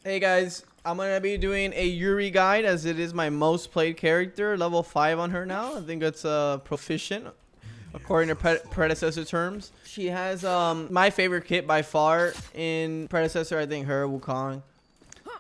Hey guys, I'm gonna be doing a Yuri guide as it is my most played character, level 5 on her now. I think it's proficient according to predecessor terms. She has my favorite kit by far in predecessor. I think her Wukong,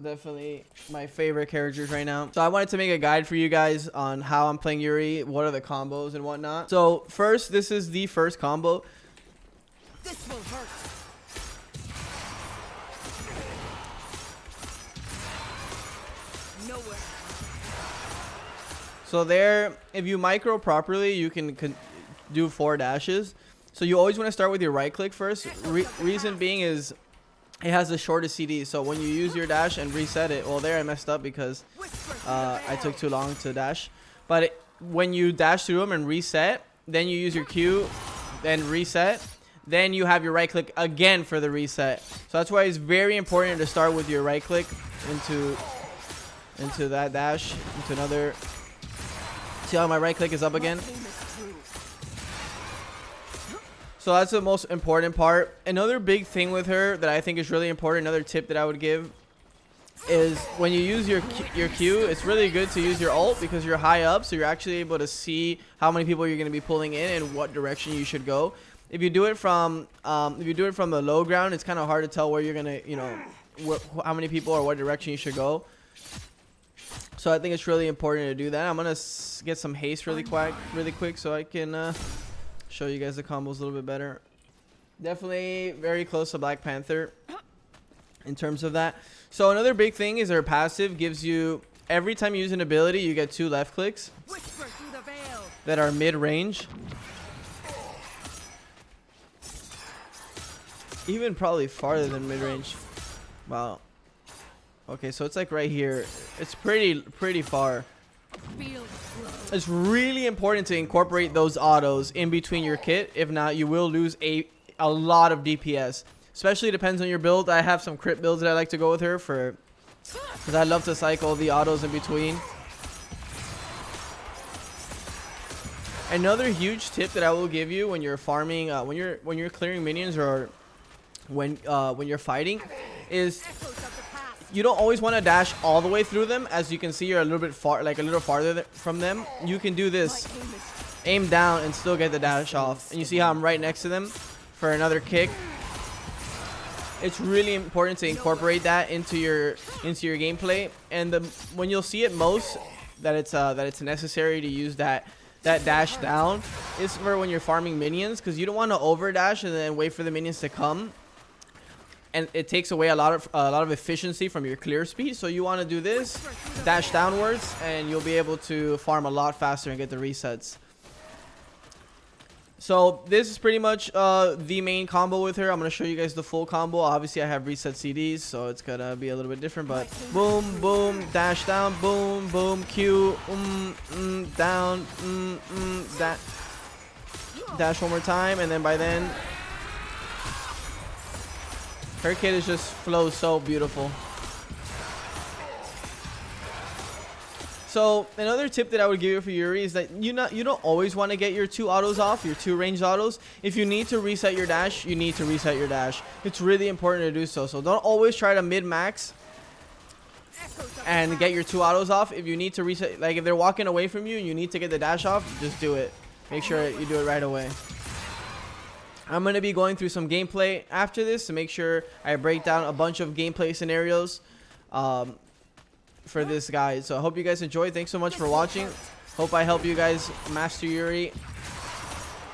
definitely my favorite characters right now. So I wanted to make a guide for you guys on how I'm playing Yuri, what are the combos and whatnot. So first, this is the first combo. This will hurt. Nowhere. So there, if you micro properly, you can do 4 dashes. So you always want to start with your right click first. Reason being is it has the shortest CD. So when you use your dash and reset it, well, there I messed up because I took too long to dash. But when you dash through them and reset, then you use your Q, then reset, then you have your right click again for the reset. So that's why it's very important to start with your right click into that dash, into another. See how my right click is up again? So that's the most important part. Another big thing with her that I think is really important, another tip that I would give, is when you use your Q, it's really good to use your ult because you're high up, so you're actually able to see how many people you're going to be pulling in and what direction you should go. If you do it from the low ground, it's kind of hard to tell where you're going to, you know, how many people or what direction you should go. So I think it's really important to do that. I'm gonna get some haste really quick, so I can show you guys the combos a little bit better. Definitely very close to Black Panther in terms of that. So another big thing is her passive gives you, every time you use an ability, you get 2 left clicks that are mid-range. Even probably farther than mid-range. Wow. Okay, so it's like right here. It's pretty far. It's really important to incorporate those autos in between your kit. If not, you will lose a lot of DPS. Especially depends on your build. I have some crit builds that I like to go with her for, because I love to cycle the autos in between. Another huge tip that I will give you when you're farming, when you're clearing minions or when you're fighting, is you don't always want to dash all the way through them. As you can see, you're a little bit farther from them. You can do this, aim down and still get the dash off. And you see how I'm right next to them for another kick. It's really important to incorporate that into your gameplay. And when you'll see it most that it's necessary to use that dash down is for when you're farming minions, because you don't want to over dash and then wait for the minions to come. And it takes away a lot of efficiency from your clear speed. So you want to do this, dash downwards, and you'll be able to farm a lot faster and get the resets. So this is pretty much the main combo with her. I'm going to show you guys the full combo. Obviously, I have reset CDs, so it's going to be a little bit different. But boom, boom, dash down, boom, boom, Q, down, dash one more time, and then by then, her kit is just flows so beautiful. So another tip that I would give you for Yuri is that you don't always want to get your 2 autos off, your 2 ranged autos. If you need to reset your dash, you need to reset your dash. It's really important to do so. So don't always try to mid-max and get your 2 autos off. If you need to reset, like if they're walking away from you and you need to get the dash off, just do it. Make sure you do it right away. I'm going to be going through some gameplay after this to make sure I break down a bunch of gameplay scenarios for this guide. So I hope you guys enjoyed. Thanks so much for watching. Hope I help you guys master Yuri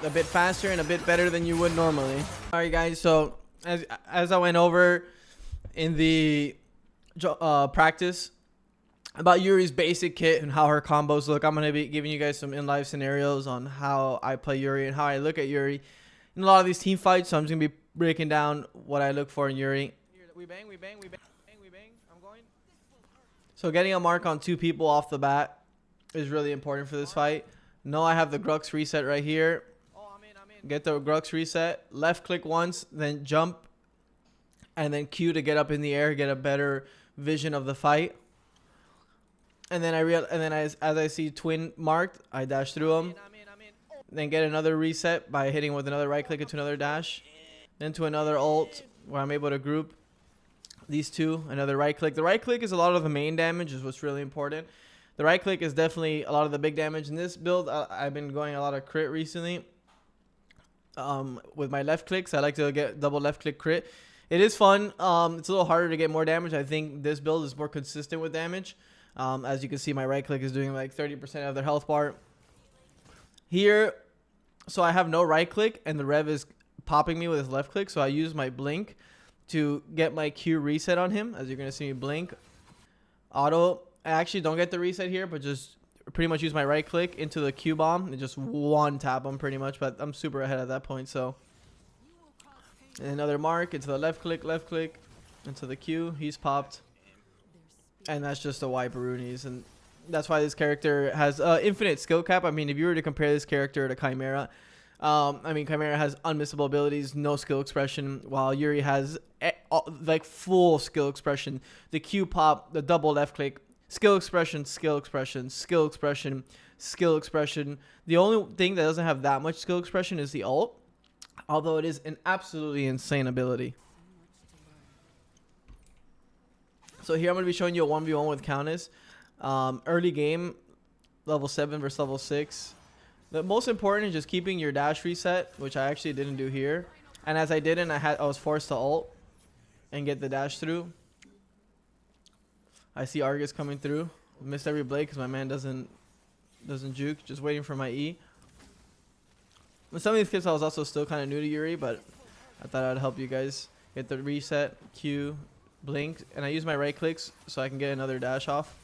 a bit faster and a bit better than you would normally. Alright guys, so as I went over in the practice about Yuri's basic kit and how her combos look, I'm going to be giving you guys some in-live scenarios on how I play Yuri and how I look at Yuri in a lot of these team fights. So I'm just gonna be breaking down what I look for in Yuri. We bang. I'm going. So getting a mark on 2 people off the bat is really important for this fight. No, I have the Grux reset right here. I'm in. Get the Grux reset. Left click once, then jump, and then Q to get up in the air, get a better vision of the fight. And then as I see twin marked, I dash through them. Then get another reset by hitting with another right click into another dash. Then to another ult where I'm able to group These two, another right click. The right click is a lot of the main damage, is what's really important. The right click is definitely a lot of the big damage. In this build, I've been going a lot of crit recently. With my left clicks, I like to get double left click crit. It is fun. It's a little harder to get more damage. I think this build is more consistent with damage. As you can see, my right click is doing like 30% of their health bar. Here, so I have no right click, and the Rev is popping me with his left click. So I use my blink to get my Q reset on him. As you're going to see me blink. Auto. I actually don't get the reset here, but just pretty much use my right click into the Q bomb and just one tap him pretty much. But I'm super ahead at that point. So and another mark into the left click, into the Q. He's popped. And that's just a wipe Roonies. And that's why this character has infinite skill cap. I mean, if you were to compare this character to Chimera, I mean, Chimera has unmissable abilities, no skill expression, while Yurei has like full skill expression. The Q pop, the double left click, skill expression, skill expression, skill expression, skill expression. The only thing that doesn't have that much skill expression is the ult, although it is an absolutely insane ability. So here I'm going to be showing you a 1v1 with Countess. Early game, level 7 versus level 6. The most important is just keeping your dash reset, which I actually didn't do here. And as I didn't, I was forced to ult and get the dash through. I see Argus coming through. Missed every blade because my man doesn't juke. Just waiting for my E. With some of these clips, I was also still kind of new to Yurei, but I thought I'd help you guys get the reset, Q, blink, and I use my right clicks so I can get another dash off.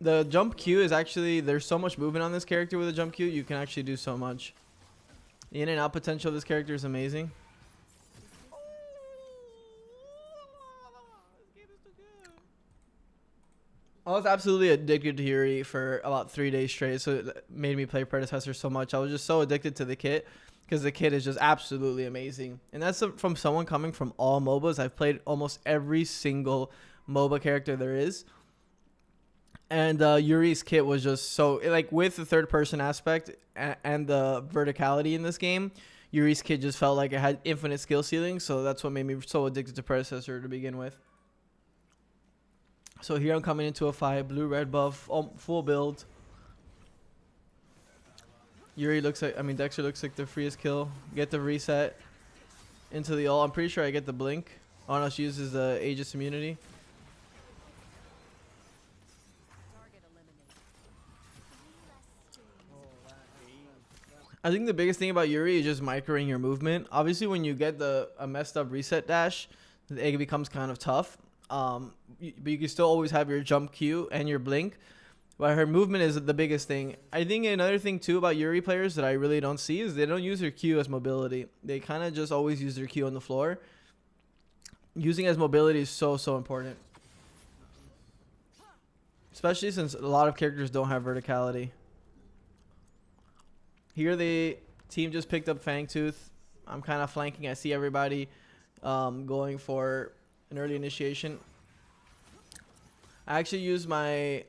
The jump Q is actually, there's so much movement on this character with a jump Q, you can actually do so much. The in and out potential of this character is amazing. I was absolutely addicted to Yurei for about 3 days straight, so it made me play Predecessor so much. I was just so addicted to the kit because the kit is just absolutely amazing. And that's from someone coming from all MOBAs. I've played almost every single MOBA character there is. And Yurei's kit was just so, like, with the third person aspect and the verticality in this game, Yurei's kit just felt like it had infinite skill ceiling. So that's what made me so addicted to Predecessor to begin with. So here I'm coming into a fight, blue red buff, full build. Yurei looks like, I mean, Dexter looks like the freest kill. Get the reset into the ult. I'm pretty sure I get the blink. Oh no, she uses the Aegis immunity. I think the biggest thing about Yurei is just microing your movement. Obviously, when you get a messed up reset dash, it becomes kind of tough. But you can still always have your jump Q and your blink. But her movement is the biggest thing. I think another thing too about Yurei players that I really don't see is they don't use their Q as mobility. They kind of just always use their Q on the floor. Using as mobility is so important. Especially since a lot of characters don't have verticality. Here the team just picked up Fangtooth. I'm kind of flanking. I see everybody going for an early initiation. I actually use my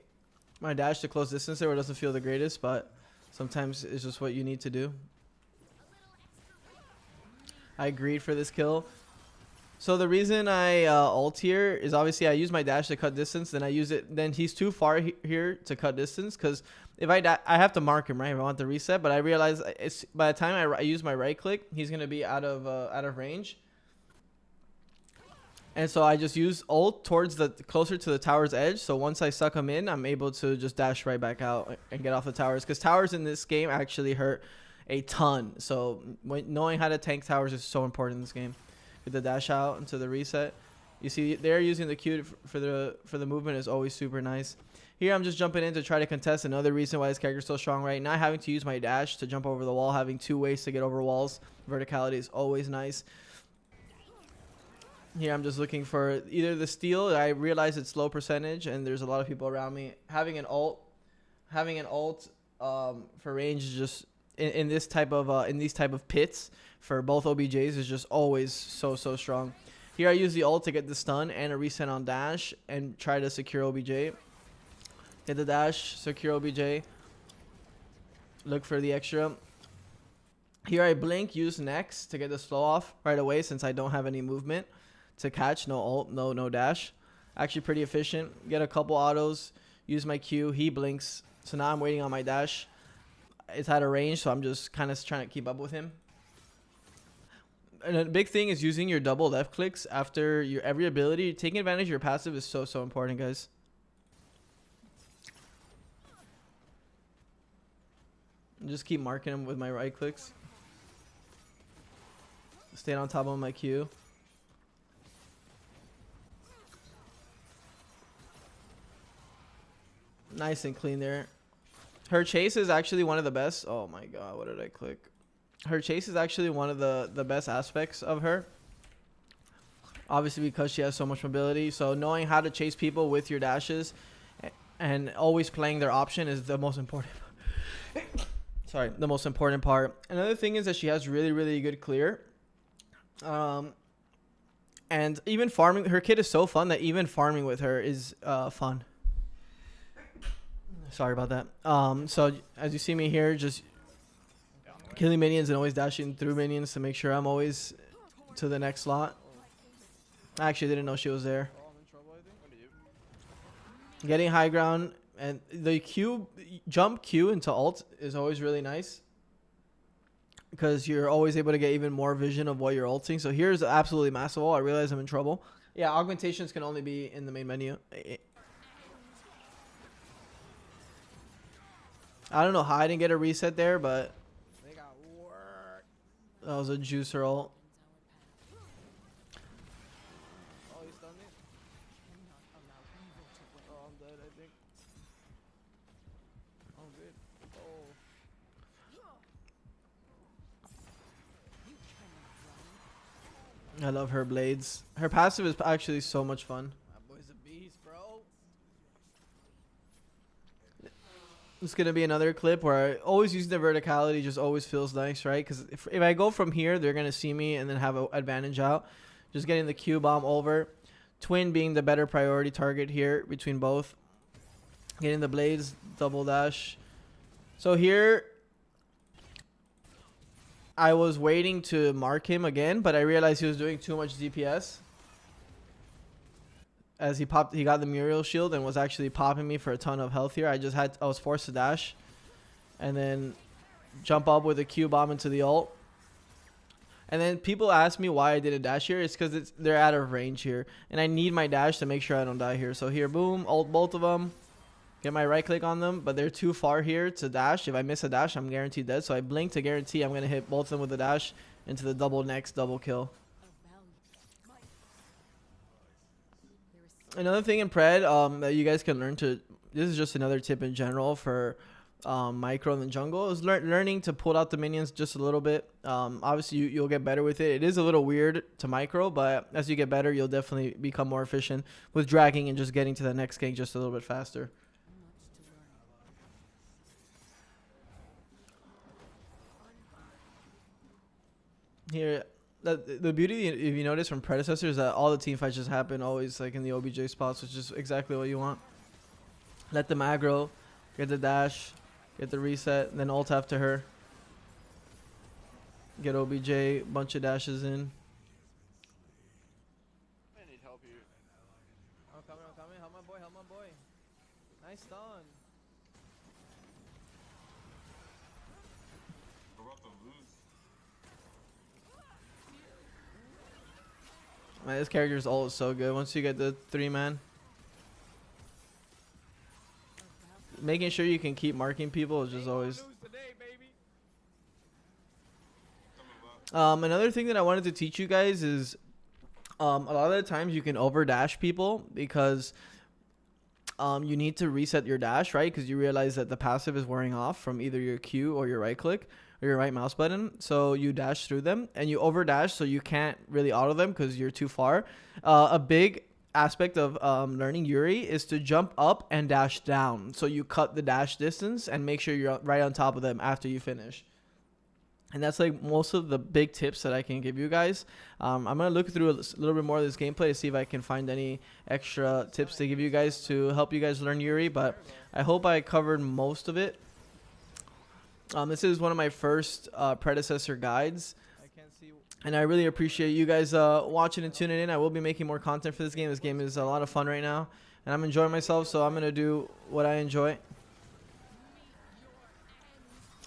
dash to close distance there where it doesn't feel the greatest, but sometimes it's just what you need to do. I agreed for this kill. So the reason I ult here is obviously I use my dash to cut distance, then I use it, then he's too far here to cut distance, because if I have to mark him, right, if I want the reset, but I realize it's by the time I use my right click, he's going to be out of range. And so I just use ult towards closer to the tower's edge. So once I suck him in, I'm able to just dash right back out and get off the towers. Because towers in this game actually hurt a ton. So knowing how to tank towers is so important in this game. Get the dash out into the reset. You see they're using the Q for the movement is always super nice. Here I'm just jumping in to try to contest. Another reason why this character's so strong right now, having to use my dash to jump over the wall, having 2 ways to get over walls. Verticality is always nice. Here I'm just looking for either the steal. I realize it's low percentage and there's a lot of people around me. Having an ult for range is just in these type of pits for both OBJs is just always so strong. Here I use the ult to get the stun and a reset on dash and try to secure OBJ. Get the dash, secure OBJ. Look for the extra. Here I blink, use next to get the slow off right away since I don't have any movement to catch. No ult, no dash. Actually pretty efficient. Get a couple autos, use my Q. He blinks. So now I'm waiting on my dash. It's out of range, so I'm just kind of trying to keep up with him. And a big thing is using your double left clicks after your every ability. Taking advantage of your passive is so important, guys. Just keep marking him with my right clicks. Staying on top of my Q. Nice and clean there. Her chase is actually one of the best. Oh my god, what did I click? Her chase is actually one of the best aspects of her. Obviously because she has so much mobility. So knowing how to chase people with your dashes and always playing their option is the most important. Sorry, the most important part. Another thing is that she has really good clear. And even farming, her kit is so fun that even farming with her is fun. Sorry about that. So as you see me here, just killing minions and always dashing through minions to make sure I'm always to the next slot. I actually didn't know she was there. Getting high ground and the jump Q into ult is always really nice because you're always able to get even more vision of what you're ulting. So here's absolutely massive ult. I realize I'm in trouble. Yeah, augmentations can only be in the main menu. I don't know how I didn't get a reset there, but that was a juicer ult. Oh, he stunned me? Oh, I'm dead, I think. Oh, good. Oh. I love her blades. Her passive is actually so much fun. That boy's a beast, bro. It's going to be another clip where I always use the verticality, just always feels nice, right? Because if I go from here, they're going to see me and then have an advantage out. Just getting the Q bomb over. Twin being the better priority target here between both. Getting the blades, double dash. So here, I was waiting to mark him again, but I realized he was doing too much DPS. As he got the Muriel shield and was actually popping me for a ton of health here. I was forced to dash and then jump up with a Q bomb into the ult. And then people ask me why I didn't dash here. It's because they're out of range here, and I need my dash to make sure I don't die here. So here, boom, ult both of them. Get my right click on them, but they're too far here to dash. If I miss a dash, I'm guaranteed dead. So I blink to guarantee I'm gonna hit both of them with a dash into the double kill. Another thing in Pred that you guys can learn this is just another tip in general for micro in the jungle, is learning to pull out the minions just a little bit. Obviously you'll get better with it. It is a little weird to micro, but as you get better, you'll definitely become more efficient with dragging and just getting to the next gank just a little bit faster. Here, the beauty, if you notice from Predecessor, is that all the team fights just happen always like in the OBJ spots, which is exactly what you want. Let them aggro, get the dash, get the reset, then ult after her. Get OBJ, bunch of dashes in. I need help here. I'm coming. Help my boy. Nice stun. We're about to lose. Man, this character's ult is so good. Once you get the 3-man, making sure you can keep marking people is just always. Another thing that I wanted to teach you guys is a lot of the times you can over dash people because you need to reset your dash, right? Because you realize that the passive is wearing off from either your Q or your right click or your right mouse button. So you dash through them and you over dash, so you can't really auto them because you're too far. A big aspect of learning Yurei is to jump up and dash down, so you cut the dash distance and make sure you're right on top of them after you finish. And that's like most of the big tips that I can give you guys. I'm going to look through a little bit more of this gameplay to see if I can find any extra tips to give you guys to help you guys learn Yurei. But I hope I covered most of it. This is one of my first predecessor guides, I can't see. and I really appreciate you guys watching and tuning in. I will be making more content for this game. This game is a lot of fun right now, and I'm enjoying myself, so I'm gonna do what I enjoy.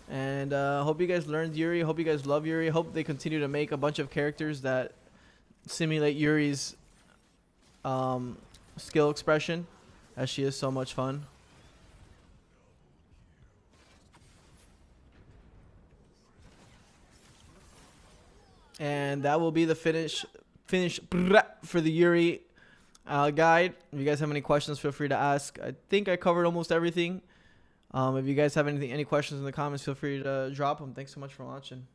And hope you guys learned Yurei. Hope you guys love Yurei. Hope they continue to make a bunch of characters that simulate Yuri's skill expression, as she is so much fun. And that will be the finish for the Yurei guide. If you guys have any questions, feel free to ask. I think I covered almost everything. If you guys have any questions in the comments, feel free to drop them. Thanks so much for watching.